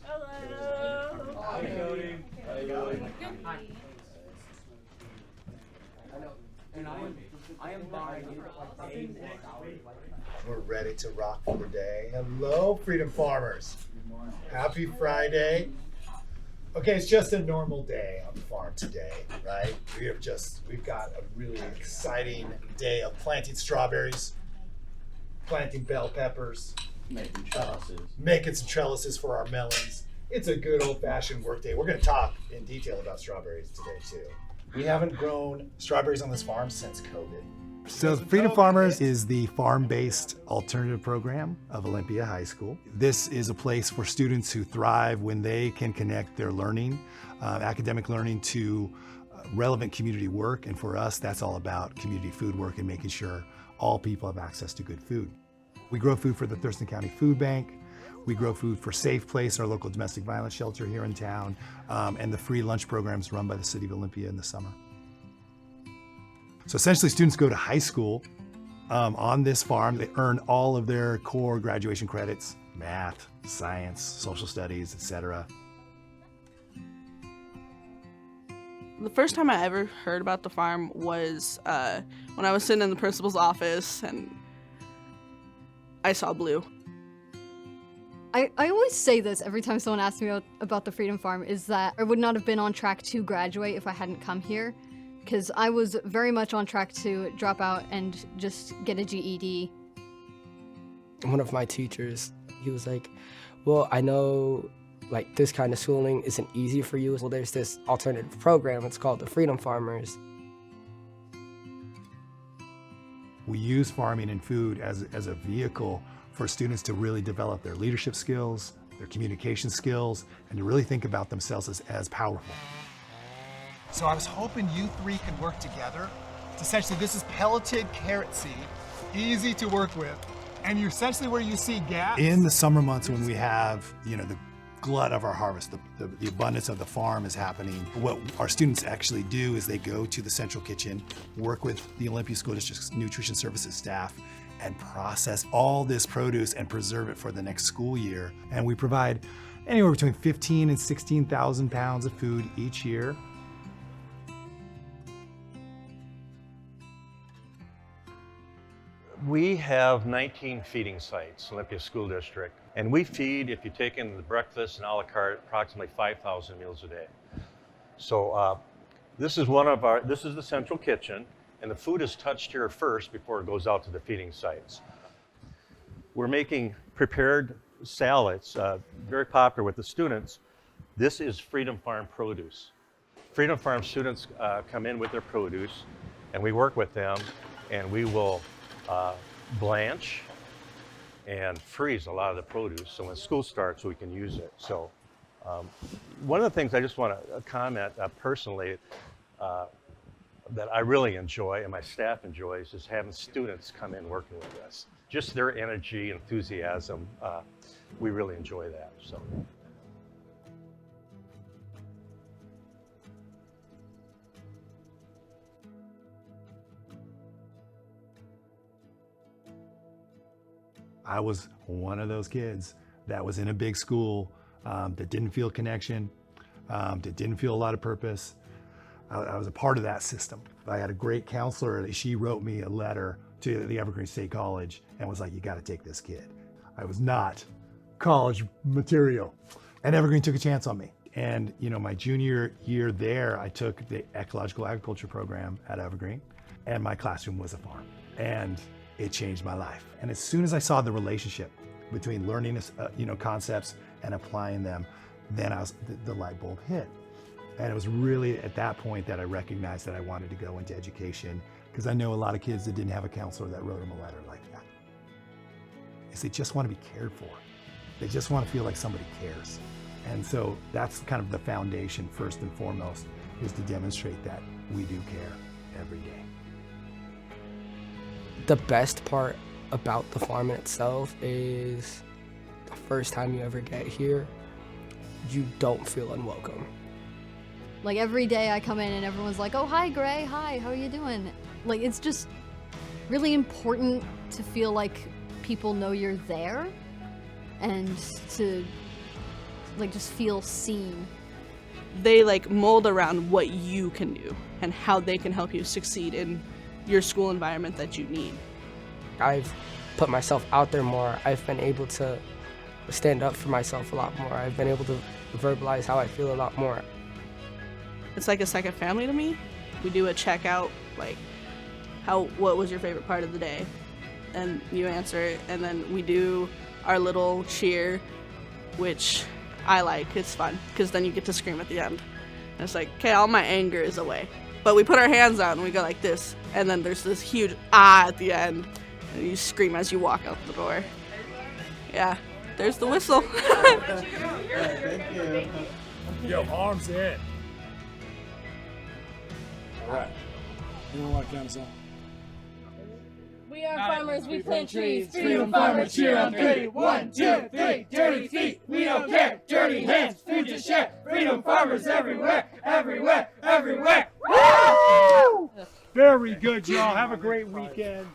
Hello. Hi, Cody. How you doing? Hi. And I am buying We're ready to rock for the day. Hello, Freedom Farmers. Happy Friday. Okay, it's just a normal day on the farm today, right? We've got a really exciting day of planting strawberries, planting bell peppers, making some trellises for our melons. It's a good old-fashioned work day. We're going to talk in detail about strawberries today too. We haven't grown strawberries on this farm since COVID. So Freedom Farmers is the farm-based alternative program of Olympia High School. This is a place for students who thrive when they can connect their learning, academic learning, to relevant community work. And for us, that's all about community food work and making sure all people have access to good food. We grow food for the Thurston County Food Bank. We grow food for SafePlace, our local domestic violence shelter here in town, and the free lunch programs run by the city of Olympia in the summer. So essentially, students go to high school on this farm. They earn all of their core graduation credits: math, science, social studies, etc. The first time I ever heard about the farm was when I was sitting in the principal's office and I saw blue. I always say this every time someone asks me about the Freedom Farm, is that I would not have been on track to graduate if I hadn't come here, because I was very much on track to drop out and just get a GED. One of my teachers, he was like, well, I know like this kind of schooling isn't easy for you. Well, there's this alternative program. It's called the Freedom Farmers. We use farming and food as a vehicle for students to really develop their leadership skills, their communication skills, and to really think about themselves as powerful. So I was hoping you three could work together. Essentially, this is pelleted carrot seed, easy to work with, and you're essentially where you see gaps. In the summer months when we have, the glut of our harvest, the abundance of the farm is happening, what our students actually do is they go to the central kitchen, work with the Olympia School District's nutrition services staff, and process all this produce and preserve it for the next school year. And we provide anywhere between 15 and 16,000 pounds of food each year. We have 19 feeding sites, Olympia School District, and we feed, if you take in the breakfast and a la carte, approximately 5,000 meals a day. So this is the central kitchen, and the food is touched here first before it goes out to the feeding sites. We're making prepared salads, very popular with the students. This is Freedom Farm produce. Freedom Farm students come in with their produce, and we work with them, and we will blanch and freeze a lot of the produce so when school starts we can use it. So one of the things I just want to comment personally that I really enjoy and my staff enjoys is having students come in working with us. Just their energy, enthusiasm, we really enjoy that. So. I was one of those kids that was in a big school that didn't feel connection, that didn't feel a lot of purpose. I was a part of that system. I had a great counselor. She wrote me a letter to the Evergreen State College and was like, you got to take this kid. I was not college material. And Evergreen took a chance on me. And my junior year there, I took the ecological agriculture program at Evergreen, and my classroom was a farm. And it changed my life. And as soon as I saw the relationship between learning, concepts and applying them, then the light bulb hit. And it was really at that point that I recognized that I wanted to go into education, because I know a lot of kids that didn't have a counselor that wrote them a letter like that. They just want to be cared for. They just want to feel like somebody cares. And so that's kind of the foundation, first and foremost, is to demonstrate that we do care every day. The best part about the farm in itself is the first time you ever get here, you don't feel unwelcome. Like every day I come in and everyone's like, oh, hi, Gray. Hi, how are you doing? Like, it's just really important to feel like people know you're there and to like just feel seen. They like mold around what you can do and how they can help you succeed in your school environment that you need. I've put myself out there more. I've been able to stand up for myself a lot more. I've been able to verbalize how I feel a lot more. It's like a second family to me. We do a checkout, like what was your favorite part of the day? And you answer it, and then we do our little cheer, which I like. It's fun because then you get to scream at the end. And it's like, okay, all my anger is away. But we put our hands out and we go like this, and then there's this huge ah at the end, and you scream as you walk out the door. Yeah, there's the whistle. Thank you. Yo, arms in. All right. You don't want to count us off? We are farmers, we plant trees. Freedom farmers, cheer on 3. 1, 2, 3. Dirty feet, we don't care. Dirty hands, food to share. Freedom farmers everywhere, everywhere, everywhere. Very good, y'all. Have a great weekend.